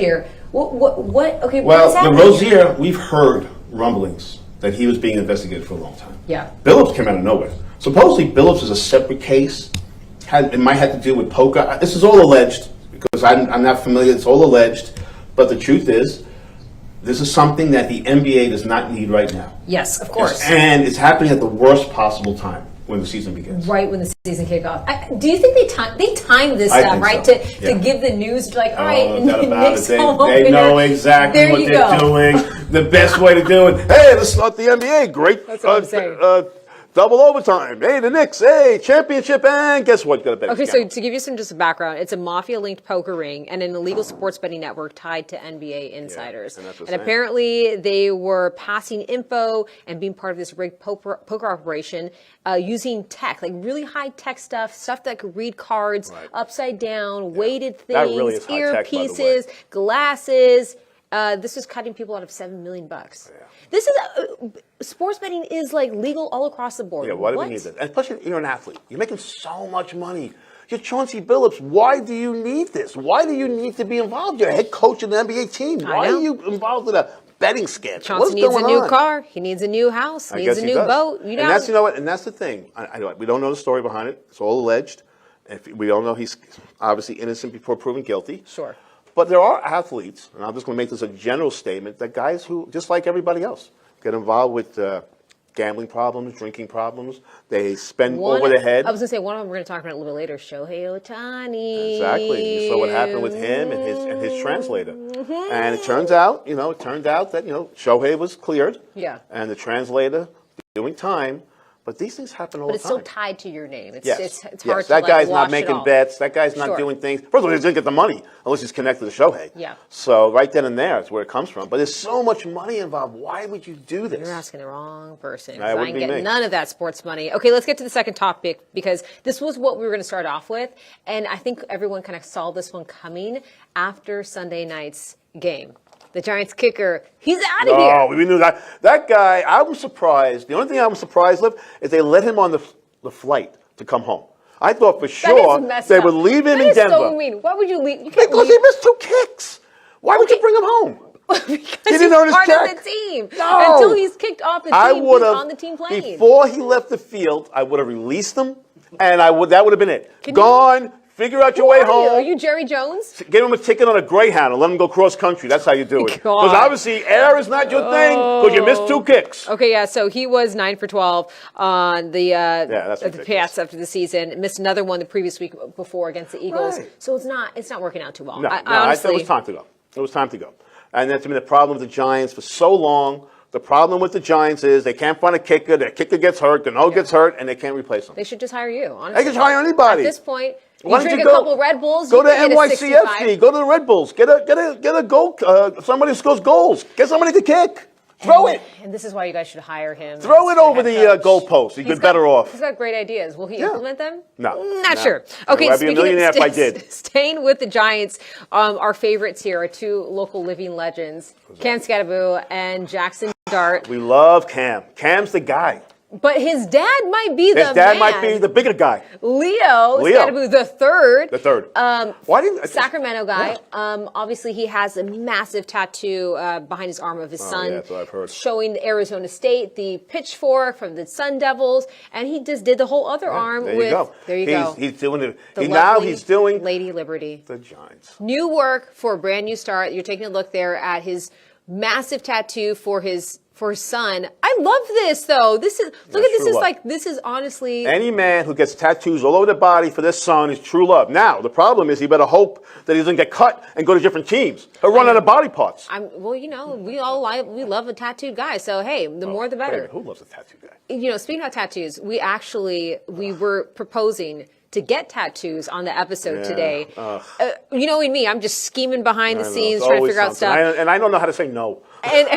here. What? Okay. Well, what's happening? the Rozier, we've heard rumblings that he was being investigated for a long time. Yeah. Billups came out of nowhere. Supposedly, Billups is a separate case. It might have to do with poker. This is all alleged because I'm not familiar. It's all alleged. But the truth is, this is something that the NBA does not need right now. Yes, of course. And it's happening at the worst possible time when the season begins. Right when the season kicks off. Do you think they timed this stuff, right? So. To give the news, like, all right, Nick's they know exactly what they're doing. The best way to do it. Hey, let's start the NBA. Great. That's what I'm saying. Double overtime. Hey, the Knicks. Hey, championship. And guess what? Got a bet. Okay, so to give you some just a background, it's a mafia-linked poker ring and an illegal sports betting network tied to NBA insiders. Yeah, and apparently, they were passing info and being part of this rigged poker operation using tech, like really high-tech stuff that could read cards upside down, weighted things, really is high-tech, earpieces, glasses. This was cutting people out of $7 million. Yeah. This is sports betting is like legal all across the board. Yeah, why do we need that? And plus, you're an athlete. You're making so much money. You're Chauncey Billups. Why do you need this? Why do you need to be involved? You're a head coach of the NBA team. Why are you involved in a betting scandal? Chauncey needs a new car. He needs a new house. He needs a new boat. And that's and that's the thing. We don't know the story behind it. It's all alleged. We don't know he's obviously innocent before proven guilty. Sure. But there are athletes, and I'm just going to make this a general statement, that guys who, just like everybody else, get involved with gambling problems, drinking problems. They spend over the head. I was going to say, one of them we're going to talk about a little bit later, Shohei Ohtani. Exactly. You saw what happened with him and his translator. Mm-hmm. And it turns out, that, Shohei was cleared. Yeah. And the translator doing time. But these things happen all the time. But it's so tied to your name. It's hard to that guy's wash not making bets. That guy's not doing things. First of all, he doesn't get the money unless he's connected to Shohei. Yeah. So right then and there is where it comes from. But there's so much money involved. Why would you do this? You're asking the wrong person. I ain't getting none of that sports money. Okay, let's get to the second topic because this was what we were going to start off with. And I think everyone kind of saw this one coming after Sunday night's game. The Giants kicker, he's out of here. Oh, we knew that. That guy, I was surprised. The only thing I was surprised with is they let him on the flight to come home. I thought for sure they would leave him in Denver. That is so mean. Why would you leave? Because he missed 2 kicks. Why would you bring him home? Because he didn't earn his part check. of the team. No. Until he's kicked off the team, he's on the team plane. Before he left the field, I would have released him, and that would have been it. Gone. Figure out your way home. Are you Jerry Jones? Give him a ticket on a Greyhound and let him go cross country. That's how you do it. Because obviously air is not your thing because you missed 2 kicks. Okay, yeah. So he was 9 for 12 on the pass after the season. Missed another one the previous week before against the Eagles. Right. So it's not working out too well. No, honestly, it was time to go. It was time to go. And that's been the problem with the Giants for so long. The problem with the Giants is they can't find a kicker. Their kicker gets hurt. Their nose gets hurt, and they can't replace him. They should just hire you. Honestly, they can hire anybody at this point. Why drink don't you a couple of Red Bulls. Go to NYCFC. Go to the Red Bulls. Get a goal. Somebody who scores goals. Get somebody to kick. Throw it. And this is why you guys should hire him. Throw it over the goalpost. You'd be better off. He's got great ideas. Will he implement them? No. Not sure. Okay, I'd be a millionaire if I did. Staying with the Giants, our favorites here are 2 local living legends, Cam Scattaboo and Jackson Dart. We love Cam. Cam's the guy. But his dad might be the man. His dad might be the bigger guy. Leo. Scattaboo the third. The third. Sacramento guy. Yeah. Obviously, he has a massive tattoo behind his arm of his son. Yeah, that's what I've heard. Showing the Arizona State, the pitchfork from the Sun Devils, and he just did the whole other arm there with. You go. There you go. He's doing it. He's doing Lady Liberty. The Giants. New work for a brand new start. You're taking a look there at his massive tattoo for his son. I love this though. This is honestly any man who gets tattoos all over the body for their son is true love. Now the problem is he better hope that he doesn't get cut and go to different teams. He'll run out of body parts. We love a tattooed guy. So hey, the more the better. Who loves a tattooed guy? Speaking about tattoos, we were proposing to get tattoos on the episode today. And me, I'm just scheming behind the scenes, trying to figure out stuff. And I don't know how to say no. And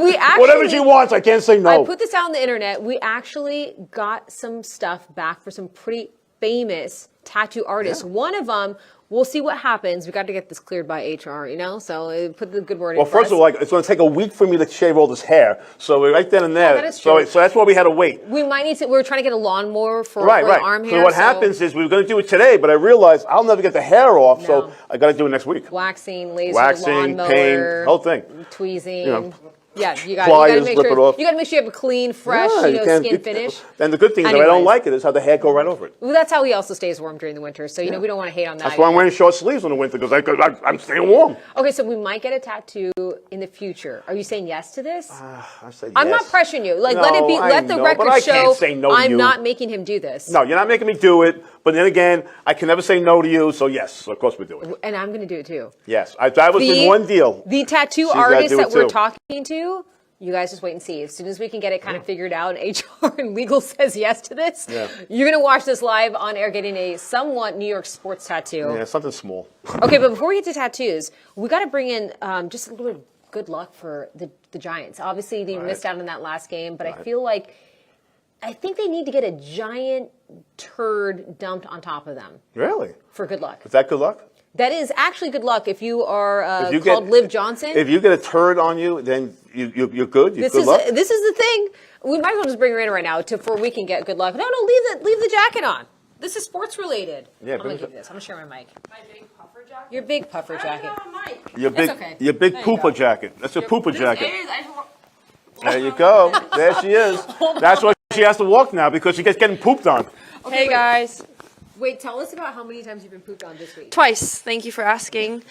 we actually, whatever she wants, I can't say no. I put this out on the internet. We actually got some stuff back for some pretty famous tattoo artists. Yeah. One of them we'll see what happens. We got to get this cleared by HR, you know. So put the good word in. Well, first of all, it's going to take a week for me to shave all this hair. So right then and there. that is true. So that's why we had to wait. We might need to. We're trying to get a lawnmower for Right. the arm hair. So what happens is we were going to do it today, but I realized I'll never get the hair off, so I got to do it next week. Waxing, laser, Waxing, lawnmower, pain, whole thing. Tweezing. You know. Yeah, you got Pliers, to make lip it sure off. you got to make sure you have a clean, fresh, skin finish. And the good thing is, if I don't like it, is how the hair go right over it. Well, that's how he also stays warm during the winter. So we don't want to hate on that. That's why I'm wearing short sleeves in the winter because I'm staying warm. Okay, so we might get a tattoo in the future. Are you saying yes to this? I say yes. I'm not pressuring you. Like, No, let it be. I Let the know, record but I show. can't say no to I'm you. not making him do this. No, you're not making me do it. But then again, I can never say no to you. So yes, of course we do it. And I'm going to do it too. Yes, I was in one deal. The tattoo She's gotta artist do that it we're too. talking to. You guys just wait and see. As soon as we can get it kind of figured out and HR and legal says yes to this, you're going to watch this live on air getting a somewhat New York sports tattoo. Yeah, something small. Okay, but before we get to tattoos, we got to bring in just a little bit of good luck for the Giants. Obviously, they missed out on that last game, but I feel like I think they need to get a giant turd dumped on top of them. Really? For good luck. Is that good luck? That is actually good luck if you are called Liv Johnson. If you get a turd on you, then you're good. You're good luck. This is the thing. We might as well just bring her in right now for we can get good luck. No, leave the jacket on. This is sports related. Yeah, I'm gonna give you this. I'm gonna share my mic. My big puffer jacket? Your big puffer jacket. I don't have a mic. Your big There you pooper go. jacket. That's a pooper jacket. I There you go. There she is. That's why she has to walk now because she gets getting pooped on. Hey guys. Wait, tell us about how many times you've been pooped on this week. Twice. Thank you for asking.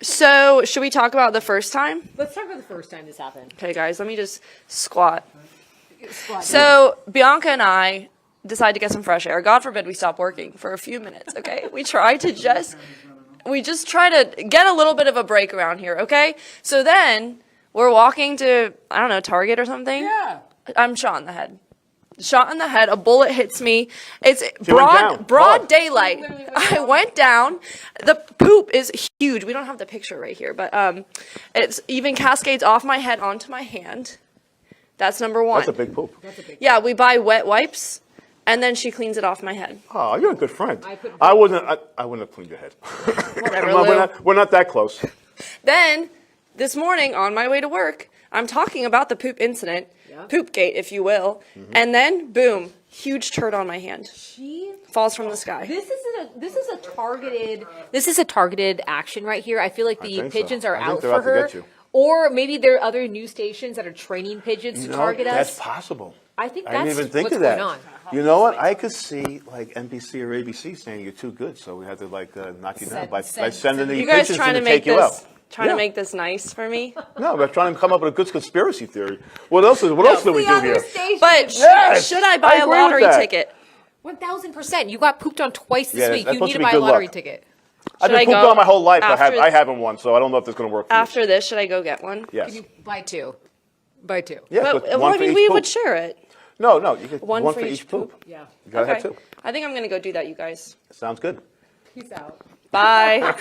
So should we talk about the first time? Let's talk about the first time this happened. Okay guys, let me just squat. So Bianca and I decided to get some fresh air. God forbid we stop working for a few minutes, okay? We just try to get a little bit of a break around here, okay? So then we're walking to, I don't know, Target or something. Yeah. I'm shot in the head. Shot in the head. A bullet hits me. It's down. broad daylight. I went down. The poop is huge. We don't have the picture right here, but it's even cascades off my head onto my hand. That's number one. That's a big poop. Yeah, we buy wet wipes, and then she cleans it off my head. Oh, you're a good friend. I wouldn't have cleaned your head. Whatever, Lou. We're not that close. Then, this morning, on my way to work, I'm talking about the poop incident, Poopgate, if you will, and then, boom, huge turd on my hand. Falls from the sky. This is a targeted action right here. I feel like the think so. pigeons are I think out they're for out to her. get you. Or maybe there are other news stations that are training pigeons to target that's us. possible. I think I that's didn't even think what's of that. going on. You know what? I could see like NBC or ABC saying you're too good, so we had to knock you down by sending the You guys pigeons trying to to make take you out. this, trying to make this nice for me? No, we're trying to come up with a good conspiracy theory. What else do we do here? But Yes, should I buy I a agree with lottery that. ticket? 1,000%. You got pooped on twice this Yeah, week. that's You supposed need to to be buy a good lottery luck. ticket. I've Should been I pooped go on my whole life. after- I haven't one, so I don't know if this is going to work for you. After this, should I go get one? Yes. You buy two. Buy two. Yeah, But, one well, I for mean, each we poop. would share it. No, you get One one for for each each poop. Yeah. You gotta have Okay. two. I think I'm going to go do that, you guys. Sounds good. Peace out. Bye.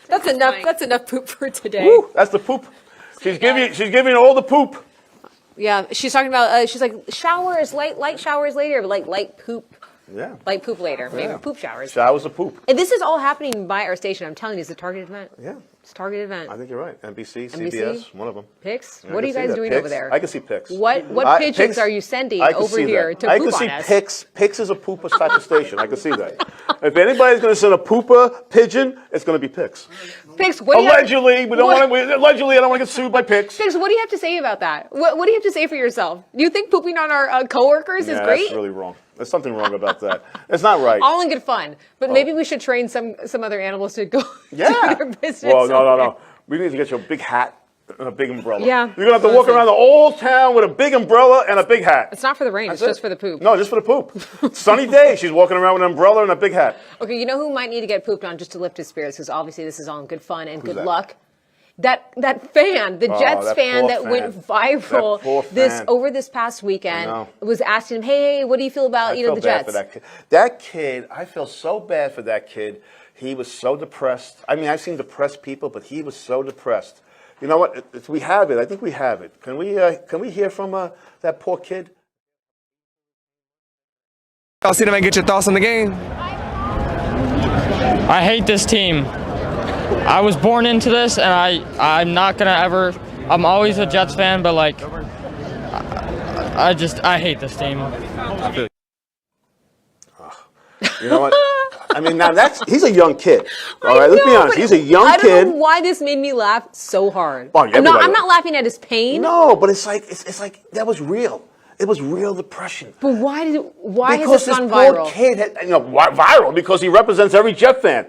That's enough. That's enough poop for today. Woo, that's the poop. She's giving all the poop. Yeah, she's talking about. She's like showers, light showers later, but like light poop, Yeah. light poop later, maybe Yeah. poop showers. Showers of poop. And this is all happening by our station. I'm telling you, it's a targeted event. Yeah. It's a targeted event. I think you're right. NBC, NBC? CBS, one of them. Pics? Yeah, I What are can you see guys that. doing Pics? over there? I can see pics. What pigeons pics- are you sending I can over see here that. to I poop can see on us? pics. Pics is a pooper type of station. I can see that. If anybody's going to send a pooper pigeon, it's going to be pics. Pics, what do you have, Allegedly, we don't want to. Allegedly, I don't want to get sued by pics. Pics, what do you have to say about that? What do you have to say for yourself? Do you think pooping on our coworkers is great? That's really wrong. There's something wrong about that. It's not right. All in good fun, but maybe we should train some other animals to go Yeah. do their business. Well, no. over We need to get you a big hat and a big umbrella. Yeah. You're going to have to walk around the old town with a big umbrella and a big hat. It's not for the rain, it's That's just it. for the poop. No, just for the poop. Sunny day, she's walking around with an umbrella and a big hat. Okay, you know who might need to get pooped on just to lift his spirits, because obviously this is all in good fun and good that? luck. That fan, the Jets that fan poor that fan. went viral That poor fan. over this past weekend know. was asking him, "Hey, what do you feel about I the feel bad Jets?" for that kid. That kid, I feel so bad for that kid. He was so depressed. I mean, I've seen depressed people, but he was so depressed. You know what? We have it. I think we have it. Can we hear from that poor kid? Y'all see them and get your thoughts on the game? I hate this team. I was born into this, and I'm not gonna ever. I'm always a Jets fan, but like, I hate this team. You know what? I mean, now he's a young kid. All right, let's be honest. He's a young kid. I don't know why this made me laugh so hard. Well, I'm not laughing at his pain. No, but it's like that was real. It was real depression. But why has this gone viral? viral? Poor kid had, viral because he represents every Jet fan.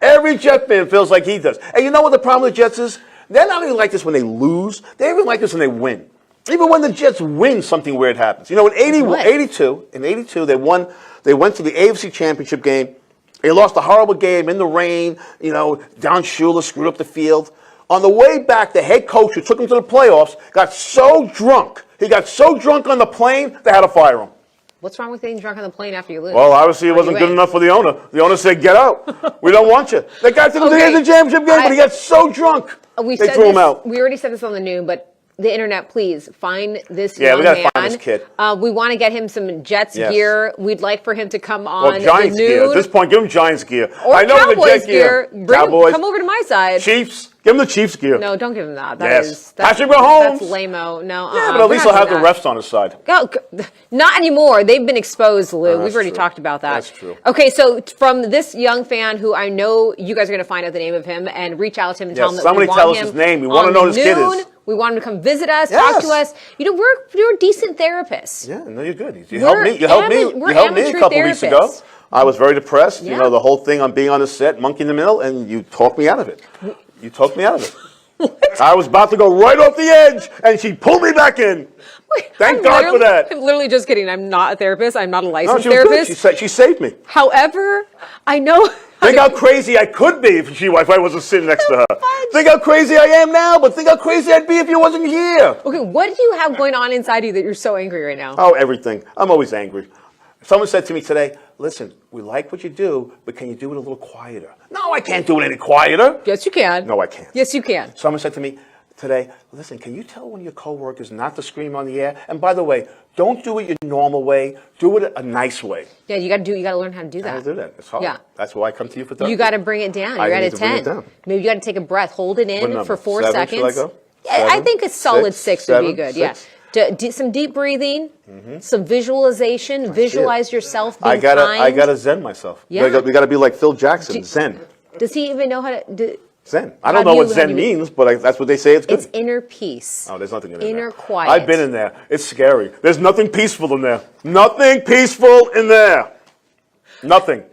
Every Jet fan feels like he does. And you know what the problem with the Jets is? They're not even like this when they lose. They're even like this when they win. Even when the Jets win, something weird happens. You know, in 82, they won. They went to the AFC Championship game. They lost a horrible game in the rain. You know, Don Shula screwed up the field. On the way back, the head coach who took him to the playoffs got so drunk. He got so drunk on the plane, they had to fire him. What's wrong with getting drunk on the plane after you lose? Well, obviously it wasn't good enough for the owner. The owner said, "Get out. We don't want you." They got to the AFC Championship game, but he got so drunk, they threw him out. We already said this on the noon, but the internet, please find this young man. Yeah, we got to find this kid. We want to get him some Jets gear. We'd like for him to come on Giants the noon. gear. At this point, give him Giants gear. Or I know Cowboys the Jet gear. Cowboys. Come over to my side. Chiefs. Give him the Chiefs gear. No, don't give him that. That's Patrick Mahomes. That's lame-o. No, yeah, but at least he'll have the refs on his side. Not anymore. They've been exposed, Lou. We've already true. talked about that. That's true. Okay, so from this young fan who I know you guys are going to find out the name of him and reach out to him and tell him that somebody we want tell us him his name. We want to know who this kid is. We want him to come visit us, talk to us. You know, we're decent therapists. Yeah, no, you're good. You helped me. You helped me a couple weeks ago. I was very depressed. Yeah. You know, the whole thing on being on the set, monkey in the middle, and you talked me out of it. You talked me out of it. I was about to go right off the edge, and she pulled me back in. Thank God for that. I'm literally just kidding. I'm not a therapist. I'm not a licensed No, she was therapist. good. She saved me. However, I know. Think how crazy I could be if I wasn't sitting next to her. Think how crazy I am now, but think how crazy I'd be if you wasn't here. Okay, what do you have going on inside you that you're so angry right now? Oh, everything. I'm always angry. Someone said to me today, "Listen, we like what you do, but can you do it a little quieter?" No, I can't do it any quieter. Yes, you can. No, I can't. Yes, you can. Someone said to me today, "Listen, can you tell one of your coworkers not to scream on the air? And by the way, don't do it your normal way. Do it a nice way." Yeah, you got to learn how to do that. How to do that? It's hard. Yeah. That's why I come to you for therapy. You got to bring it down. You're at a 10. Maybe you got to take a breath, hold it in for 4 seconds. Should I go? Yeah, I think a solid 6 would be good. 6? Yeah. Some deep breathing, some visualization. Visualize yourself being kind. I gotta zen myself. Yeah. We gotta be like Phil Jackson, zen. Does he even know how to? Zen. I don't know what zen means, but that's what they say. It's good. It's inner peace. Oh, there's nothing in there. Inner quiet. I've been in there. It's scary. There's nothing peaceful in there. Nothing peaceful in there. Nothing.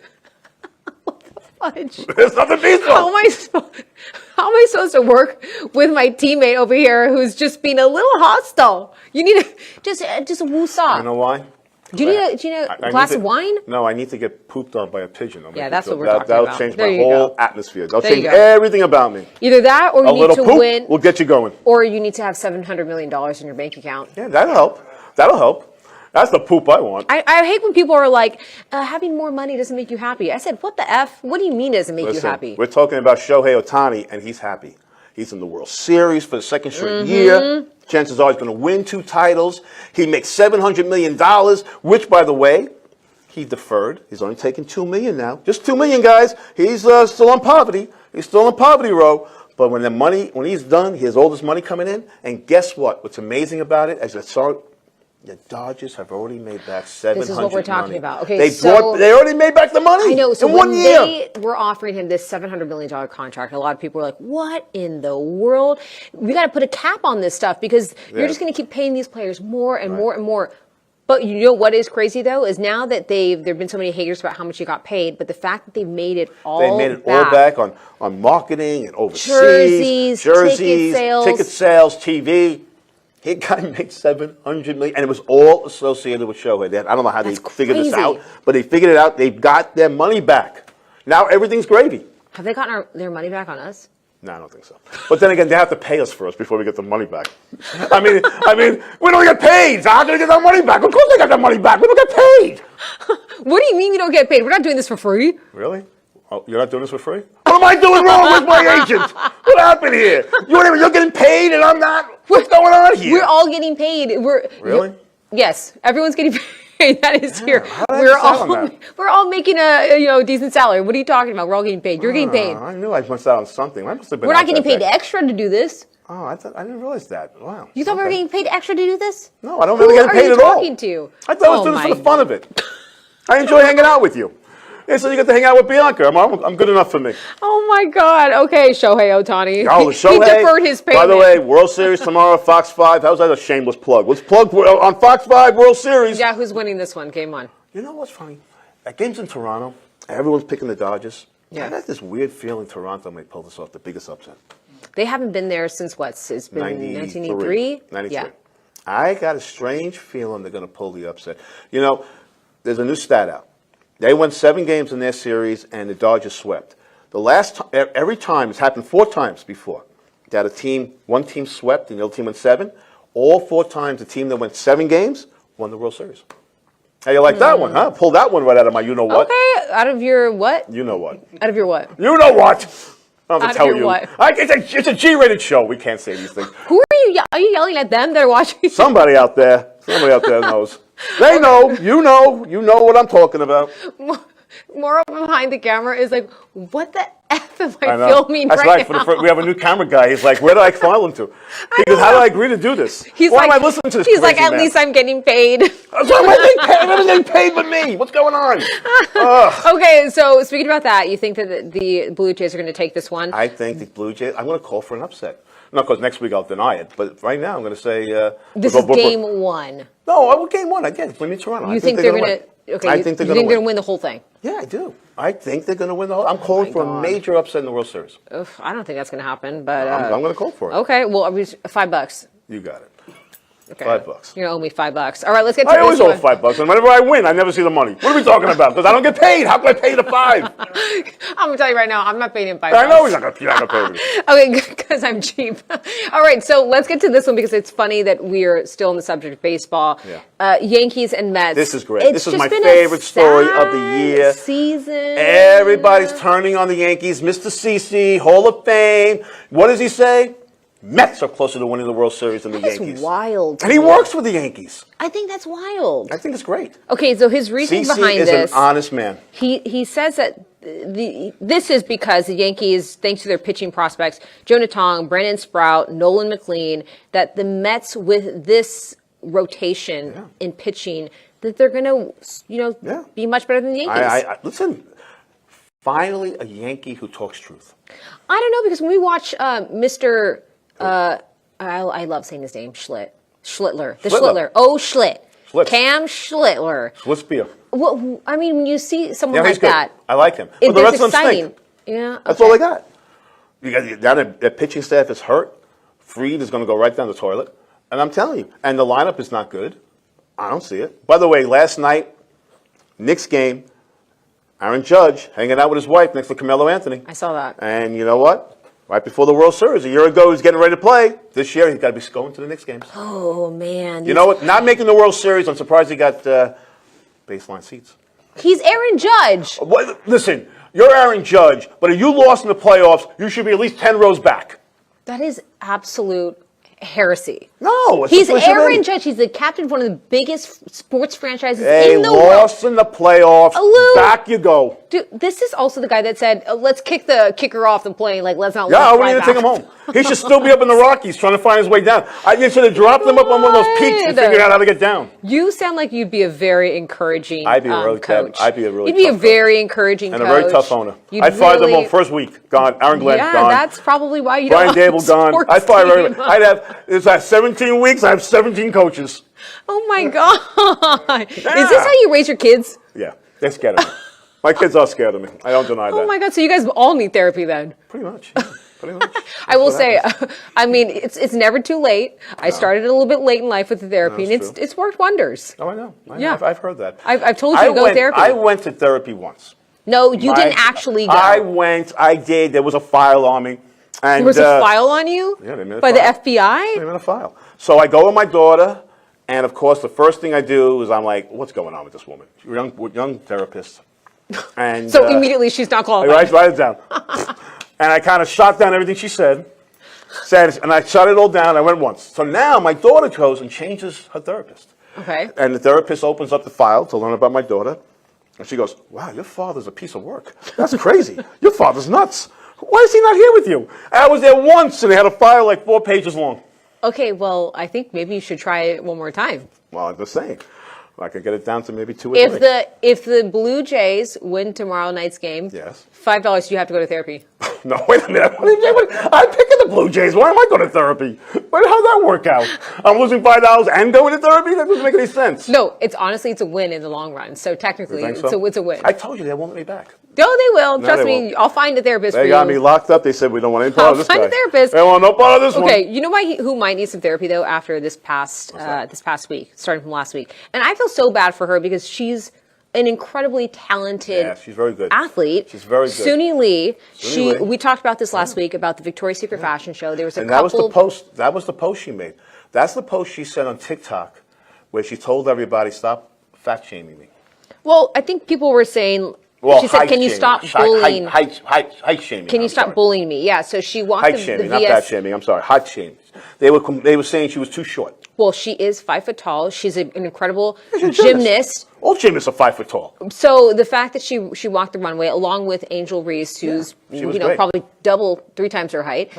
Fudge. There's nothing peaceful. How am I supposed to work with my teammate over here who's just being a little hostile? You need to just woosah. You know why? Do you need a glass of wine? No, I need to get pooped on by a pigeon. Yeah, that's what we're talking That'll about. change There my you whole go. atmosphere. That'll There you change go. everything about me. Either that, or you need to poop win, will get you going. or you need to have $700 million in your bank account. Yeah, that'll help. That'll help. That's the poop I want. I hate when people are like, having more money doesn't make you happy. I said, what the F? What do you mean doesn't make you happy? We're talking about Shohei Ohtani, and he's happy. He's in the World Series for the second straight year. Chances are he's going to win 2 titles. He makes $700 million, which, by the way, he deferred. He's only taking $2 million now. Just $2 million, guys. He's still on poverty. He's still on poverty row. But when he's done, he has all this money coming in. And guess what? What's amazing about it, as I saw it, the Dodgers have already made back $700 million. This is what we're talking about. Okay, they already made back the money. I know. So in when 1 year. they were offering him this $700 million contract, a lot of people were like, what in the world? We got to put a cap on this stuff because you're just going to keep paying these players more and more and more. But you know what is crazy, though, is now that there have been so many haters about how much he got paid, but the fact that they've made it all back on marketing and overseas. Jerseys, ticket sales, TV. He got made $700 million, and it was all associated with Shohei. I don't know how they figured this out, but they figured it out. They got their money back. Now everything's gravy. Have they gotten their money back on us? No, I don't think so. But then again, they have to pay us first before we get the money back. I mean, we don't get paid. So how can we get our money back? Of course they got their money back. We don't get paid. What do you mean we don't get paid? We're not doing this for free. Really? Oh, you're not doing this for free? What am I doing wrong with my agent? What happened here? You're getting paid and I'm not? What's going on here? We're all getting paid. Really? Yes, everyone's getting paid. That is here. how did I decide on that? We're all making a decent salary. What are you talking about? We're all getting paid. You're getting paid. I knew I missed out on something. I must have been We're out not getting that paid day. extra to do this. Oh, I didn't realize that. Wow. You thought we were Okay. getting paid extra to do this? No, I don't Who really get are paid you at all. talking to? I thought I was doing this for the fun of it. I enjoy hanging out with you. Yeah, so you get to hang out with Bianca. I'm good enough for me. Oh my God. Okay, Shohei Ohtani. Oh, He Shohei. deferred his payment. By the way, World Series tomorrow, Fox 5. How's that a shameless plug? Let's plug on Fox 5 World Series. Yeah, who's winning this one? Game one. You know what's funny? That game's in Toronto. Everyone's picking the Dodgers. Yeah. I got this weird feeling Toronto may pull this off, the biggest upset. They haven't been there since what? It's been 1983? 93. Yeah. I got a strange feeling they're going to pull the upset. You know, there's a new stat out. They won 7 games in their series, and the Dodgers swept. The last time, every time, it's happened 4 times before, that one team swept and the other team went 7. All 4 times, the team that went 7 games won the World Series. How you like that one, huh? Pull that one right out of my you-know-what. Okay, out of your what? You know what. Out of your what? You know what. I don't have Out to of tell your you. what? It's a G-rated show. We can't say these things. Who are you? Are you yelling at them that are watching? Somebody out there knows. They know. You know what I'm talking about. More behind the camera is like, what the F am I know. filming That's right right. now? We have a new camera guy. He's like, where do I file him to? He goes, how do I agree to do this? He's Why like, am I listening to this He's like, crazy at man? least I'm getting paid. That's why am I getting paid? Everyone's getting paid with me. What's going on? Ugh. Okay, so speaking about that, you think that the Blue Jays are going to take this one? I think the Blue Jays, I'm going to call for an upset. Not because next week I'll deny it, but right now I'm going to say... This is game one. No, game one. Again, it's going to be Toronto. You think they're going win. to... Okay, I you think they're think going they're to going to win the whole thing? Yeah, I do. I think they're going to win the whole... I'm calling for God. a major upset in the World Series. Oof, I don't think that's going to happen, but... I'm going to call for it. Okay, well, $5. You got it. Okay. $5. You're going to owe me $5. All right, let's get to I this always owe one. $5, and whenever I win, I never see the money. What are we talking about? Because I don't get paid. How can I pay the $5? I'm going to tell you right now, I'm not paying him $5. I know you're not going to pay me. Okay, because I'm cheap. All right, so let's get to this one because it's funny that we're still on the subject of baseball. Yeah. Yankees and Mets. This is great. It's This is just my been favorite a story of the sad year. Season. Everybody's turning on the Yankees. Mr. CeCe, Hall of Fame. What does he say? Mets are closer to winning the World Series than the That's Yankees. wild. And he works with the Yankees. I think that's wild. I think it's great. Okay, so his reasoning CeCe behind is this. an honest man. He says that this is because the Yankees, thanks to their pitching prospects, Jonah Tong, Brandon Sprout, Nolan McLean, that the Mets with this rotation in pitching, that they're going to, be much better than the Yankees. Listen, finally a Yankee who talks truth. I don't know, because when we watch Mr. I love saying his name, Schlittler. Schlittler. Oh, Schlitt. Schlitz. Cam Schlittler. Schlitzbeer. Well, I mean, when you see someone Yeah, he's like good. that, I like him. it, But the that's rest of them exciting. stink. Yeah, That's all they got. You got down their pitching staff is hurt. Fried is going to go right down the toilet. And I'm telling you, and the lineup is not good. I don't see it. By the way, last night, Knicks game, Aaron Judge hanging out with his wife next to Carmelo Anthony. I saw that. And you know what? Right before the World Series, a year ago, he was getting ready to play. This year, he's got to be going to the Knicks games. Oh, man. You know what? Not making the World Series, I'm surprised he got baseline seats. He's Aaron Judge. Listen, you're Aaron Judge, but if you lost in the playoffs, you should be at least 10 rows back. That is absolute heresy. No, it's He's just what you Aaron meant. Judge. He's the captain of one of the biggest sports franchises They in the world. lost in the playoffs. Lou. Back you go. Dude, this is also the guy that said, let's kick the kicker off the plane. Like, let's not Yeah, let I him wouldn't fly even take back. him home. He should still be up in the Rockies trying to find his way down. You should have dropped him up on one of those peaks and What? figured out how to get down. You sound like you'd be a very encouraging I'd be a really coach. I'd be a really You'd be a tough very encouraging And coach. a very tough owner. You'd I'd fire them really- all first week. Gone. Aaron Glenn, Yeah, gone. that's probably why you Brian don't Dable, gone. I'd fire everybody. I'd have, it's like 17 weeks, I have 17 coaches. Oh my God. Is this how you raise your kids? Yeah, they're scared of me. My kids are scared of me. I don't deny that. Oh my God. So you guys all need therapy then? Pretty much. Yeah, pretty much. I will That's what say, happens. I mean, it's never too late. I started a little bit late in life with the therapy, No, and it's true. it's worked wonders. Oh, I know. Yeah. I've heard that. I've told you to go to therapy. I went to therapy once. No, you didn't actually go. I went. I did. There was a file on me. And, There was a file on you? Yeah, they made a by file. the FBI? They made a file. So I go with my daughter, and of course, the first thing I do is I'm like, "What's going on with this woman? Young therapist." And So immediately she's not I qualified. write it down, and I kind of shot down everything she said, and I shot it all down. I went once. So now my daughter goes and changes her therapist. Okay. And the therapist opens up the file to learn about my daughter. And she goes, wow, your father's a piece of work. That's crazy. Your father's nuts. Why is he not here with you? I was there once, and they had a file like 4 pages long. Okay, well, I think maybe you should try it one more time. Well, I'm just saying. I could get it down to maybe 2 or 3. If the Blue Jays win tomorrow night's game, Yes. $5 you have to go to therapy. No, wait a minute. I'm picking the Blue Jays. Why am I going to therapy? How'd that work out? I'm losing $5 and going to therapy? That doesn't make any sense. No, it's a win in the long run. So technically, You think so? it's a win. I told you they won't let me back. No, they will. No, Trust they me. won't. I'll find a therapist for you. They got me locked up. They said we don't want any part of this guy. I'll find a therapist. They want no part of this one. Okay, you know who might need some therapy though after this past week, starting from last week, and I feel so bad for her because she's an incredibly talented Yeah, she's very good. athlete. She's very good. Suni Lee. Lee. We talked about this last week about the Victoria's Secret fashion show. There was a And couple. that was the post. That was the post she made. That's the post she said on TikTok, where she told everybody, "Stop fat shaming me." Well, I think people were saying. Well, she said, "Can you stop bullying? Height shaming. Can you stop bullying me?" Yeah. So she walked Height the shaming, VS. not fat shaming. I'm sorry, height shaming. They were saying she was too short. Well, she is 5 foot tall. She's an incredible She's a gymnast. All gymnasts are 5 foot tall. So the fact that she walked the runway along with Angel Reese, who's she was great. probably double, 3 times her height,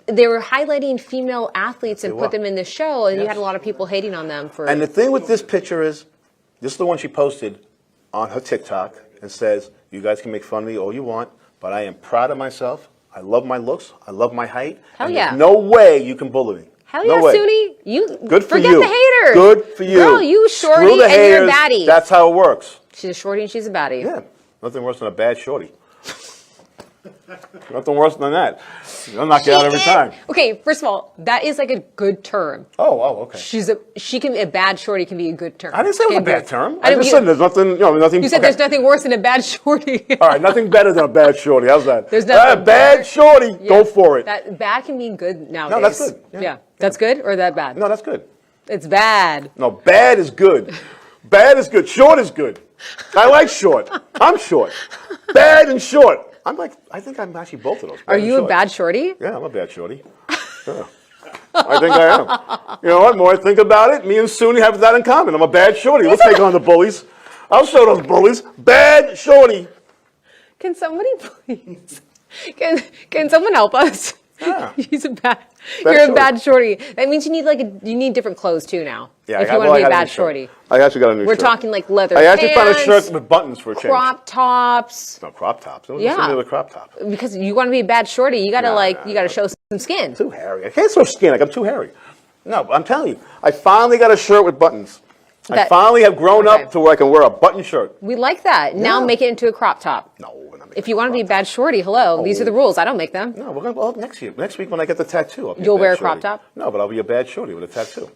they were highlighting female athletes and They put were. them in the show, and you Yes. had a lot of people hating on them for. And the thing with this picture is, this is the one she posted on her TikTok and says, "You guys can make fun of me all you want, but I am proud of myself. I love my looks. I love my height. Hell and yeah. There's no way you can bully me. Hell no yeah, way. Suni! You Good for forget you. the haters. Good for you. Girl, you shorty Screw the and haters. you're a baddie. That's how it works. She's a shorty and she's a baddie. Yeah, nothing worse than a bad shorty. Nothing worse than that. They'll knock you out every time. Okay, first of all, that is like a good term. Oh, okay. A bad shorty can be a good term. I didn't say it was a Okay, bad good. term. I I know, just you- said there's nothing, nothing. You said okay. there's nothing worse than a bad shorty. All right, nothing better than a bad shorty. How's that? There's nothing bad better. shorty. Yeah. Go for it. That bad can be good nowadays. No, that's good. Yeah. That's good or that bad? No, that's good. It's bad. No, bad is good. Bad is good. Short is good. I like short. I'm short. Bad and short. I think I'm actually both of those. Are you a bad shorty? Yeah, I'm a bad shorty. Yeah. I think I am. You know what? The more I think about it, me and Suni have that in common. I'm a bad shorty. We'll take on the bullies. I'll show those bullies. Bad shorty. Can somebody please? Can someone help us? Yeah. He's a bad. Bad You're a shorty. bad shorty. That means you need different clothes too now. Yeah, if you want to be a bad shorty. I actually got a new shirt. We're talking like leather I actually found a pants, shirt with buttons for a change. crop tops. No, crop tops. It was Yeah. a crop top. Because you want to be a bad shorty, you gotta Nah, you gotta show some skin. Too hairy. I can't show skin. I'm too hairy. No, I'm telling you. I finally got a shirt with buttons. I That- finally have grown Okay. up to where I can wear a button shirt. We like that. Now Yeah. make it into a crop top. No, we're not making If you want to be a crop bad shorty, hello. These are the rules. I don't make them. tops. No, we're going to well, next year. Next week when I get the tattoo, I'll be You'll a bad wear a shorty. crop top? No, but I'll be a bad shorty with a tattoo.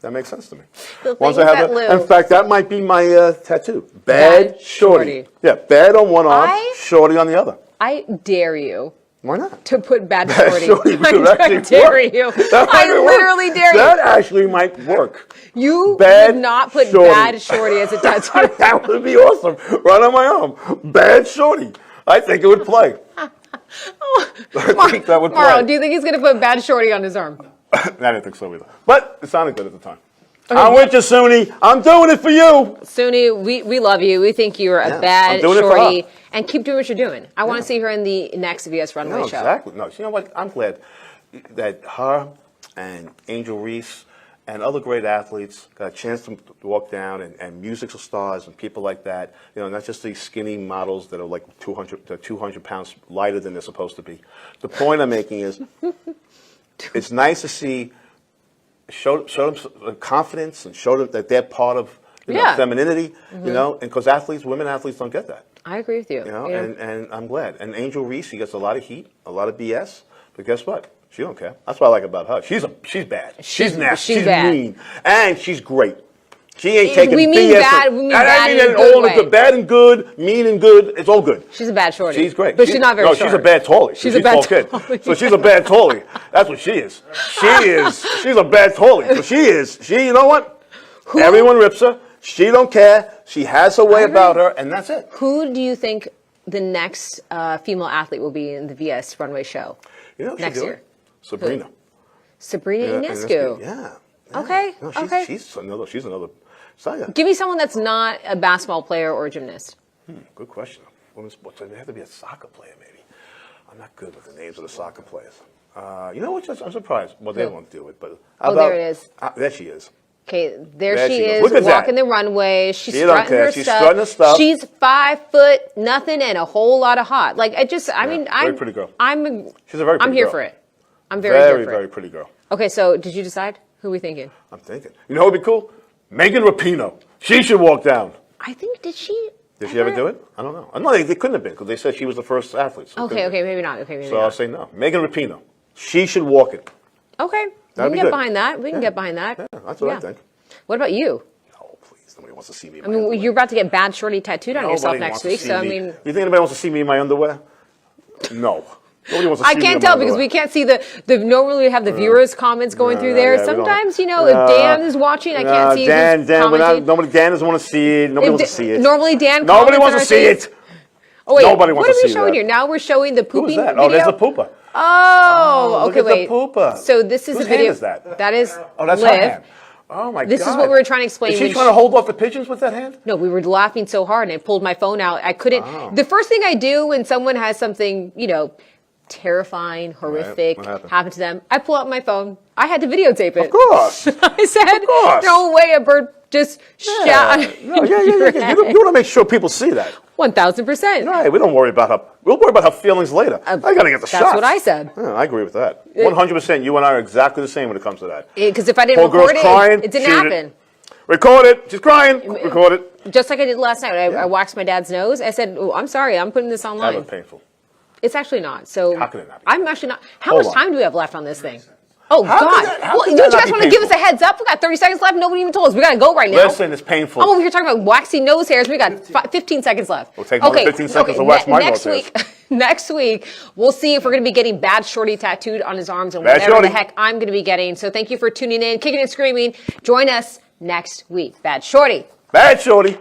That makes sense to me. The Once thing I is have that, it. Lou- In fact, that might be my tattoo. Bad Bad shorty. shorty. Yeah, bad on one arm, I- shorty on the other. I dare you Why not? to put bad Bad shorty. shorty would I actually dare work. you. That might I work. literally dare you. That actually might work. You Bad would not put shorty. bad shorty as a tattoo. That would be awesome. Right on my arm. Bad shorty. I think it would play. I think that would play. Mauro, do you think he's going to put bad shorty on his arm? I didn't think so either. But it sounded good at the time. I'm with you, Suni. I'm doing it for you. Suni, we love you. We think you're a Yeah, bad I'm doing it for shorty. her. And keep doing what you're doing. I want to see her in the next VS Runway No, show. exactly. No, you know what? I'm glad that her and Angel Reese and other great athletes got a chance to walk down and musical stars and people like that. You know, not just these skinny models that are like 200 pounds lighter than they're supposed to be. The point I'm making is it's nice to see show them some confidence and show them that they're part of Yeah. femininity. You know, and because women athletes don't get that. I agree with you. You know, Yeah. and I'm glad. And Angel Reese, she gets a lot of heat, a lot of BS, but guess what? She don't care. That's what I like about her. She's bad. She's nasty. she's She's bad. mean, and she's great. She ain't taking We mean BS. bad- we mean bad I mean in a it good all in way. good, bad and good, mean and good. It's all good. She's a bad shorty. She's great. But she's not very no, short. she's a bad tolly. She's a bad tall kid. tolly. So she's a bad tolly. That's what she is. She is. She's a bad tolly. So she is. You know what? Everyone rips her. She don't care. She has her way agree. about her, and that's it. Who do you think the next female athlete will be in the VS Runway show? You know what Next she's doing? year. Sabrina. Sabrina Ionescu. Yeah. Okay, No, okay. She's another. So, yeah. Give me someone that's not a basketball player or a gymnast. Good question. Women's sports. They have to be a soccer player, maybe. I'm not good with the names of the soccer players. You know what? I'm surprised. Well, they won't do it, but There it is. There she is. Okay, there There she she goes. is, Look at walking that. the runway. She's She don't strutting care. her She's stuff. strutting her stuff. She's 5 foot nothing and a whole lot of hot. Like I mean, very pretty girl. She's a very I'm pretty here girl. for it. I'm very here for Very it. pretty girl. Okay, so did you decide who are we thinking? I'm thinking. You know what would be cool? Megan Rapinoe. She should walk down. I think did she ever do it? I don't know. No, they couldn't have been because they said she was the first athlete. So it couldn't Okay, have maybe not. Okay, maybe been. So I'll not. say no. Megan Rapinoe. She should walk it. Okay, That'd we be can get good. behind that. We can get behind that. Yeah, that's what I think. What about you? Oh, please. Nobody wants to see me in I my mean, underwear. you're about to get bad shorty tattooed on yourself Nobody next wants to week, see so I me. mean, You think anybody wants to see me in my underwear? No. Nobody wants to see I me can't in my tell because underwear. we can't see the normally we have the viewers' comments going through there. yeah, we don't- Sometimes, you know, if Dan is watching, I can't see Dan, who's Dan, commenting. Dan doesn't want to see it. Nobody wants to see it. Normally Dan Nobody comments wants on to our see things. it. Oh wait, Nobody what wants are to we see showing that. here? Now we're showing the Who pooping is that? video. Oh, there's the pooper. Oh, look okay, at the wait. pooper. So this is Whose a video. hand is that? That is Oh, that's Liv. her hand. Oh my God. This is what we were trying to explain Is she when trying to hold off the pigeons with that hand? No, we were laughing so hard, and I pulled my phone out. I couldn't. Oh. The first thing I do when someone has something, you know, terrifying, horrific What happened? happen to them, I pull out my phone. I had to videotape it. Of course. I said, course. "No way, a bird just shot." No, yeah. You want to make sure people see that. 1,000%. Right. We don't worry about her. We'll worry about her feelings later. I got to get the That's shots. what I said. Yeah, I agree with that. 100%. You and I are exactly the same when it comes to that. Because if I didn't Poor girl's record it, crying, it didn't shoot happen. Record it. She's crying. Record it. Just like I did last night. I waxed my dad's nose. I said, "Oh, I'm sorry. I'm putting this That online." was painful. It's actually not. So How could it not be? I'm actually not. How Hold much on. time do we have left on this thing? Oh, How God. could that- how Well, could don't you that not guys be want to give us a painful? heads up? We got 30 seconds left. Nobody even told us. We got to go right now. Listen, it's painful. I'm over here talking about waxing nose hairs. We got 15 seconds left. We'll take another 15 seconds to wax my next nose week, next week, we'll see if we're going to be getting Bad Shorty tattooed on his arms and Bad whatever Shorty. the heck I'm going to be getting. So thank you for tuning in, kicking and screaming. Join us next week. Bad Shorty. Bad Shorty.